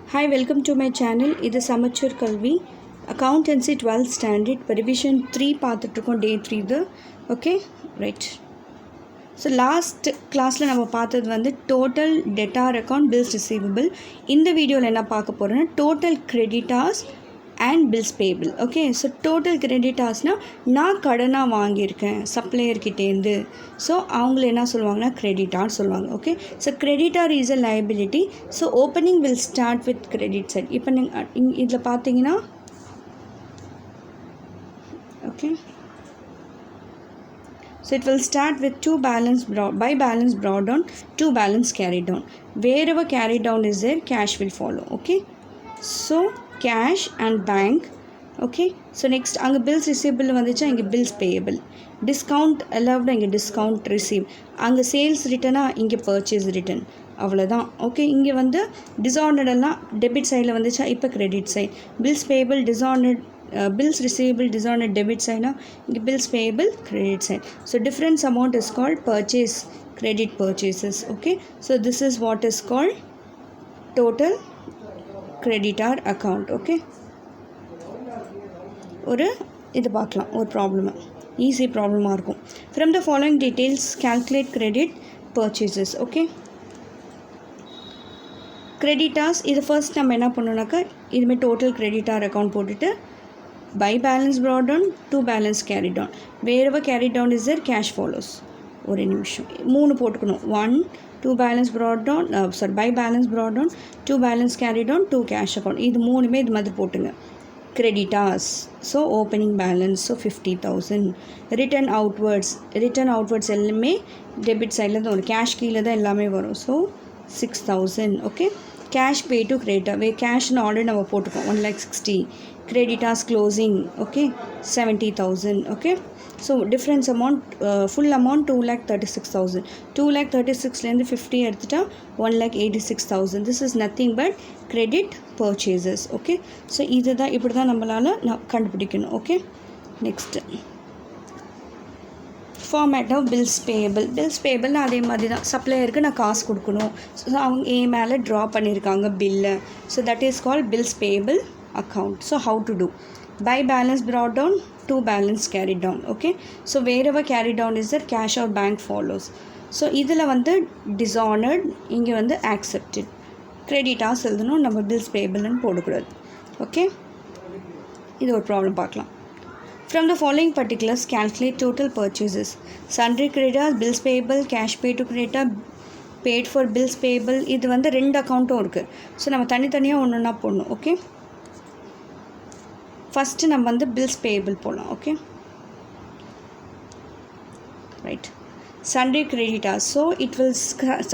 Hi, welcome to my channel. இது சமச்சூர் கல்வி accountancy 12th standard revision 3 பார்த்துட்ருக்கோம். டே 3 இது. Okay right. ஸோ லாஸ்ட் கிளாஸில் நம்ம பார்த்தது வந்து total debtor account bills receivable. இந்த வீடியோவில் என்ன பார்க்க போகிறோன்னா total creditors and bills payable. Okay, so total கிரெடிட்டார்ஸ்னால் நான் கடனாக வாங்கியிருக்கேன் சப்ளையர்கிட்டேருந்து. ஸோ அவங்கள என்ன சொல்லுவாங்கன்னா கிரெடிட்டார் சொல்லுவாங்க. Okay, so creditor is a liability. So opening will start with credit side. இப்போ நீங்கள் இதில் பார்த்தீங்கன்னா okay, so it will start with by balance brought down, two balance carried down. Wherever carried down is there, cash will follow. Okay, so cash and bank. Okay, so next அங்கே bills receivable வந்துச்சா, இங்கே bills payable. Discount allowed, இங்கே discount receive. அங்கே sales return, இங்கே purchase return. அவ்வளோதான். Okay, இங்கே வந்து dishonoured எல்லாம் டெபிட் சைடில் வந்துச்சா, இப்போ credit side. Bills payable dishonoured, bills receivable dishonored debit side, bills payable credit side. So difference amount is called purchase credit purchases. Okay, so this is what is called total creditor account. Okay, ஒரு இது பார்க்கலாம், ஒரு problem, easy ப்ராப்ளமாக இருக்கும். From the following details calculate credit purchases. Okay, creditors இது first நம்ம என்ன பண்ணோம்னாக்கா, இதுமாதிரி டோட்டல் கிரெடிட்டார் அக்கௌண்ட் போட்டுட்டு by balance brought down, two balance carried down. Wherever carried down is there, cash follows. ஒரு நிமிஷம், 3 போட்டுக்கணும். 1 2 balance brought down, by balance brought down, 2 balance carried down, 2 cash account. இது மூணுமே இது மாதிரி போட்டுங்க. Creditors, so opening balance, so 50,000. Return outwards எல்லாமே debit சைடில் தான் வரும், கேஷ் கீழே தான் எல்லாமே வரும். So 6,000. Okay, cash pay to creditor, வே கேஷ்னு ஆல்ரெடி நம்ம போட்டுக்கோம் 1,60,000. Creditors closing, okay, 70,000. Okay, so difference amount, full amount 2,36,000. 2,36,000 50 எடுத்துட்டா 1,86,000. This is nothing but credit purchases. Okay, so இதுதான் இப்படி தான் நம்மளால் கண்டுபிடிக்கணும். Okay, next format of bills payable. Bills பேபிள்னு அதே மாதிரி தான், சப்ளையருக்கு நான் காசு கொடுக்கணும். ஸோ அவங்க மேலே ட்ரா பண்ணியிருக்காங்க பில்லை. So that is called bills payable account. So how to do? By balance brought down, two balance carried down. Okay, so wherever carried down is there, cash or bank follows. So இதில் வந்து dishonored, இங்கே வந்து accepted. Creditors எழுதணும், நம்ம bills payable போடக்கூடாது. Okay, இது ஒரு problem பார்க்கலாம். From the following particulars calculate total purchases. Sundry creditors, bills payable, cash pay to creditor, paid for bills payable. இது வந்து 2 அக்கௌண்ட்டும் இருக்குது. ஸோ நம்ம தனித்தனியாக ஒன்றுன்னா போடணும். ஓகே, ஃபஸ்ட்டு நம்ம வந்து பில்ஸ் பேபிள் போடலாம். Okay right. Sundry creditors, so it will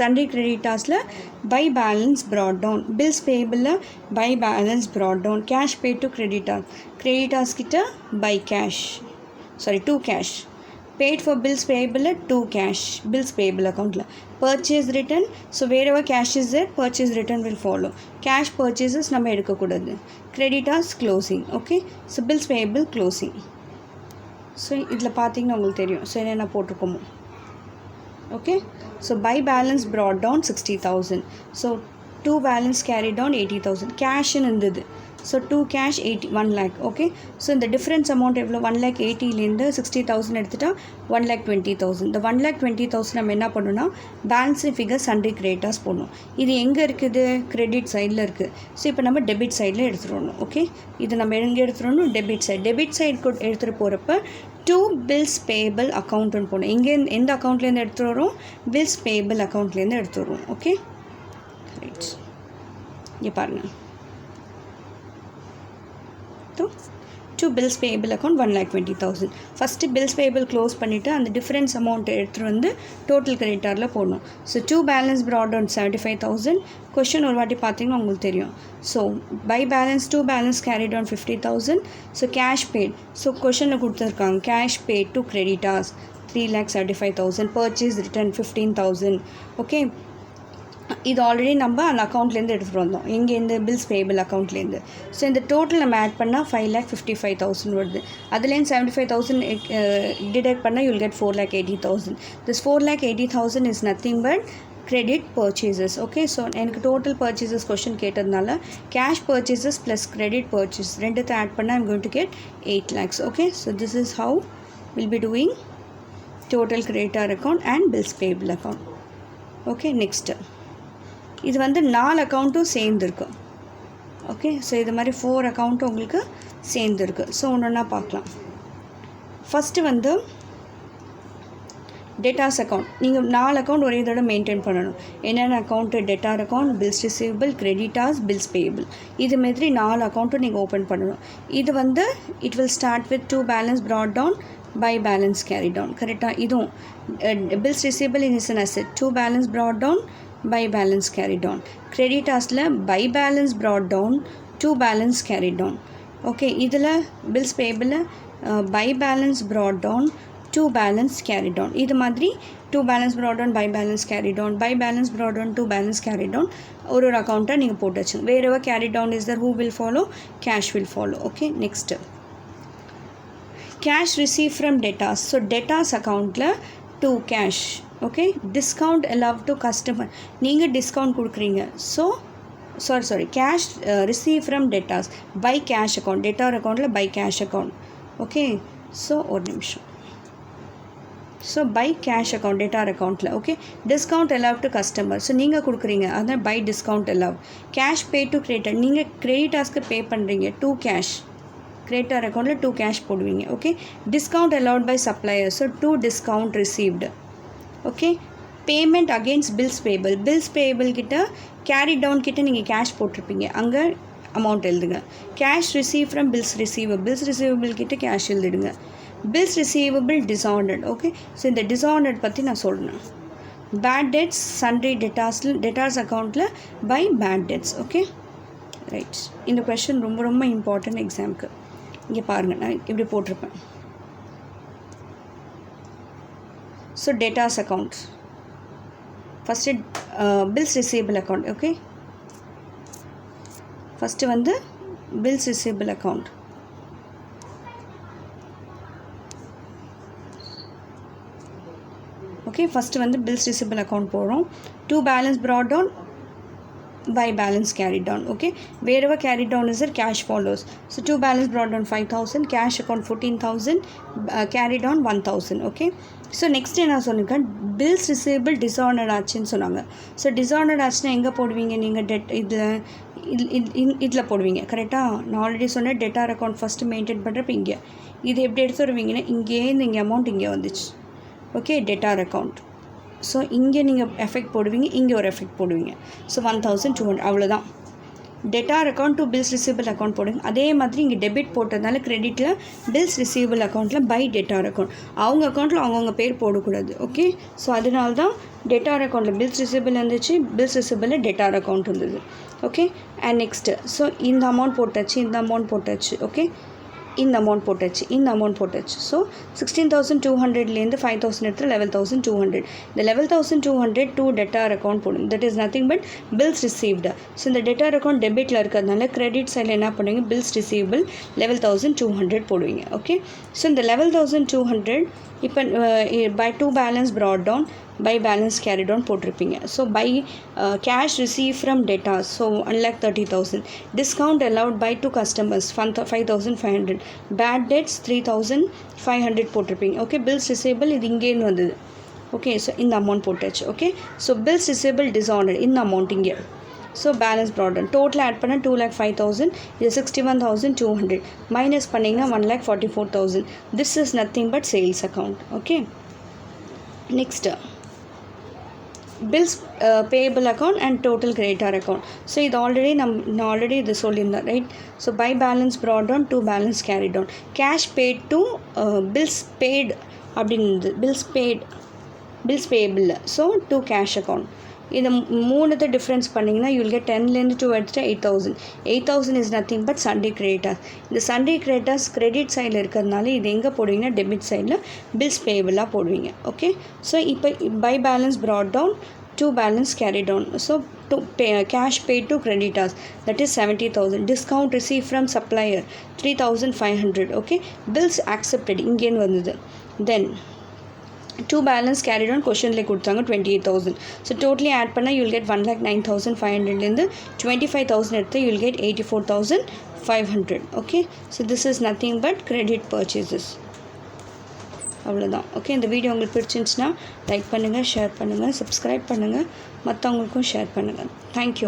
sundry கிரெடிட்டார்ஸில் by balance brought down, bills பேபிளில் by balance brought down, cash pay to creditors கிட்ட by cash, to cash, paid for bills payable at 2 cash, bills payable account la. Purchase return, so wherever cash is there, purchase return will follow. Cash purchases நம்ம எடுக்கக்கூடாது. Creditors closing. Okay, so bills payable closing. So இதில் பார்த்தீங்கன்னா உங்களுக்கு தெரியும், so என்னென்ன போட்டிருக்கோமோ. Okay, so by balance brought down 60,000. So 2 balance carried down 80,000. கேஷ்னு இருந்தது. So 2 cash 1 lakh. Okay, so இந்த டிஃப்ரென்ஸ் அமௌண்ட் எவ்வளோ, 1,80,000 60,000 எடுத்துகிட்டா 1,20,000. இந்த 1,20,000 நம்ம என்ன பண்ணணும்னா பேலன்ஸ் ஃபிகர் சண்டே கிரெடிட்டார்ஸ் போடணும். இது எங்கே இருக்குது, கிரெடிட் சைடில் இருக்குது. ஸோ இப்போ நம்ம டெபிட் சைடில் எடுத்துடணும். ஓகே, இது நம்ம எங்கே எடுத்துடணும், டெபிட் சைடு எடுத்துகிட்டு போகிறப்ப டூ பில்ஸ் பேபிள் அக்கௌண்ட்டுன்னு போடணும். எங்கே எந்த அக்கௌண்ட்லேருந்து எடுத்துகிட்டு வரோம், பில்ஸ் பேபிள் அக்கௌண்ட்லேருந்து எடுத்து வரோம். ஓகே ரைட், இங்கே பாருங்கள். To bills payable account 1,20,000. First bills payable close பண்ணிவிட்டு அந்த டிஃப்ரென்ஸ் அமௌண்ட் எடுத்துகிட்டு வந்து டோட்டல் கிரெடிட்டாரில் போடணும். So 2 balance brought down 75,000. Question ஒரு வாட்டி பார்த்தீங்கன்னா உங்களுக்கு தெரியும். So by balance 2 balance carry down 50,000. So cash paid, so கொஷனில் கொடுத்துருக்காங்க cash paid to creditors 3,75,000. Purchase return 15,000. Okay, இது ஆல்ரெடி நம்ம அந்த அக்கௌண்ட்லேருந்து எடுத்துகிட்டு வந்தோம், எங்கே இந்த பில்ஸ் பேபிள் அக்கௌண்ட்லேருந்து. ஸோ இந்த டோட்டல் நம்ம ஆட் பண்ணால் 5,55,000 வருது. அதுலேருந்து 75,000 டிடெக்ட் பண்ணால் you'll get 4,80,000. This 4,80,000 is nothing but credit purchases. Okay, so எனக்கு total purchases question கேட்டதுனால cash purchases plus credit purchase ரெண்டுத்தை add பண்ணா I'm going to get 8 lakhs. Okay, so this is how we'll be doing total creditor account and bills payable account. Okay, next இது வந்து 4 அக்கௌண்ட்டும் சேர்ந்துருக்கு. Okay, so இது மாதிரி 4 அக்கௌண்ட்டும் உங்களுக்கு சேர்ந்துருக்கு. So ஒன்றா பார்க்கலாம். ஃபஸ்ட்டு வந்து டெட்டாஸ் அக்கௌண்ட். நீங்கள் 4 அக்கௌண்ட் ஒரே தடவை மெயின்டைன் பண்ணணும். என்னென்ன account? Debtor account, bills receivable, creditors, bills payable. இது மாதிரி 4 அக்கௌண்ட்டும் நீங்கள் ஓப்பன் பண்ணணும். இது வந்து it will start with 2 balance brought down by balance carried down. கரெக்டாக இதுவும் bills receivable is an asset. 2 balance brought down by balance carried down. Creditors-ல by balance brought down 2 balance carried down. Okay, இதில் bills payable by balance brought down 2 balance carried down. இது மாதிரி 2 balance brought down by balance carried down, by balance brought down 2 balance carried down. ஒரு அக்கௌண்ட்டை நீங்கள் போட்டு வச்சுங்க. wherever carried down is there, who will follow? Cash will follow. Okay, next cash received from debtors. So debtors accountல to cash. Okay, discount allowed to customer. நீங்கள் discount கொடுக்குறீங்க. So sorry cash received from debtors by cash account. debtor accountல by cash account. Okay, so ஒரு நிமிஷம். So by cash account, debtor accountல. Okay, discount allowed to customer. So நீங்கள் கொடுக்குறீங்க, அதான் by discount allowed. cash paid to creditor. நீங்கள் creditorsக்கு pay பண்ணுறீங்க to cash. creditor accountல 2 cash போடுவீங்க. Okay, discount allowed by supplier. So 2 discount received. Okay, payment against bills payable. bills payable கிட்ட carry down கிட்ட நீங்கள் cash போட்டிருப்பீங்க, அங்கே amount எழுதுங்க. cash received from bills receivable. bills receivable கிட்ட cash எழுதிடுங்க. bills receivable dishonored. Okay, so இந்த dishonored பற்றி நான் சொல்கிறேன். bad debts sundry debtors accountல by bad debts. Okay, right. இந்த கொஷின் ரொம்ப ரொம்ப இம்பார்ட்டன்ட் எக்ஸாமுக்கு. இங்கே பாருங்கள், நான் இப்படி போட்டிருப்பேன். So debtors account first bills receivable account. Okay, first வந்து bills receivable account. Okay, first வந்து பில்ஸ் ரிசீவபிள் அக்கௌண்ட் போகிறோம். 2 balance brought down by balance carried down. Okay, wherever carried down is there, cash follows. So 2 balance brought down 5,000, cash account 14,000, carried down 1,000. Okay, so next என்ன சொன்னிருக்கேன், bills receivable dishonored ஆச்சுன்னு சொன்னாங்க. So dishonored ஆச்சுன்னா எங்கே போடுவீங்க நீங்கள்? இதில் போடுவீங்க. கரெக்டாக நான் ஆல்ரெடி சொன்னேன், டெட்டார் அக்கௌண்ட் ஃபஸ்ட்டு மெயின்டைன் பண்ணுறப்ப இங்கே இது எப்படி எடுத்து வருவீங்கன்னா, இங்கேருந்து இங்கே அமௌண்ட் இங்கே வந்துச்சு. Okay, debtor account. ஸோ இங்கே நீங்கள் எஃபெக்ட் போடுவீங்க, இங்கே ஒரு எஃபெக்ட் போடுவீங்க. ஸோ 1,200 அவ்வளோதான். Debtor account to bills receivable account போடுங்க. அதே மாதிரி இங்கே டெபிட் போட்டதுனால கிரெடிட்டில் பில்ஸ் ரிசீவபிள் அக்கௌண்ட்டில் பை டெட்டார் அக்கௌண்ட். அவங்க அக்கௌண்ட்டில் அவங்கவுங்க பேர் போடக்கூடாது. ஓகே, ஸோ அதனால தான் டெட்டார் அக்கௌண்ட்டில் பில்ஸ் ரிசீவபிள் இருந்துச்சு, பில்ஸ் ரிசீவபிளில் டெட்டார் அக்கௌண்ட் இருந்தது. ஓகே, அண்ட் நெக்ஸ்ட்டு ஸோ இந்த அமௌண்ட் போட்டாச்சு, இந்த அமௌண்ட் போட்டாச்சு. ஓகே, இந்த அமௌண்ட் போட்டாச்சு, இந்த அமௌண்ட் போட்டாச்சு. ஸோ 16,200லேருந்து 5,000 எடுத்து 11,200. இந்த 11,200 டூ டெட்டார் அக்கௌண்ட் போடும். That is nothing but bills received. So இந்த டெட்டார் அக்கௌண்ட் டெபிட்டில் இருக்கிறதுனால கிரெடிட் சைடில் என்ன பண்ணுவீங்க, பில்ஸ் ரிசீவபிள் 11,200 போடுவீங்க. ஓகே, ஸோ இந்த 11,200 இப்போ by 2 balance brought down by balance carried on போட்டிருப்பீங்க. So by cash received from debtors, so 1,30,000. discount allowed by 2 customers 5,500. bad debts 3,500 போட்டிருப்பீங்க. ஓகே, bills receivable இது இங்கேன்னு வந்தது. ஓகே, ஸோ இந்த அமௌண்ட் போட்டாச்சு. Okay, so bills receivable dishonored இந்த amount இங்கே. So balance brought down total add பண்ண 2,05,000. இது 61,200 மைனஸ் பண்ணிங்கன்னா 1,44,000. This is nothing but sales account. Okay, next bills payable account and total creditor account. So இது already இது சொல்லியிருந்தேன், right? So by balance brought down to balance carried down. cash paid to bills paid அப்படின்னு bills payable. So to cash account. இந்த மூணுத்தை difference பண்ணிங்கன்னா you will get 10லேருந்து 2 எடுத்துகிட்டு 8,000. 8,000 is nothing but Sunday creditors. இந்த Sunday creditors credit சைடில் இருக்கிறதுனால இது எங்கே போடுவீங்கன்னா, debit சைடில் பில்ஸ் பேயபிளாக போடுவீங்க. ஓகே, ஸோ இப்போ by balance brought down to balance carried down. So to pay, cash paid to creditors, that is 70,000. discount received from supplier 3,500. okay, bills accepted இங்கேன்னு வந்தது. then 2 balance carried on questionல கொடுத்தாங்க 28,000. So totally add பண்ணா you will get 1,09,500 25,000 எடுத்து you will get 84,500. Okay, so this is nothing but credit purchases. அவ்வளோதான். Okay, இந்த video உங்களுக்கு பிடிச்சிருந்துச்சுன்னா like பண்ணுங்கள், ஷேர் பண்ணுங்கள், சப்ஸ்கிரைப் பண்ணுங்கள், மற்றவங்களுக்கும் ஷேர் பண்ணுங்கள். தேங்க்யூ.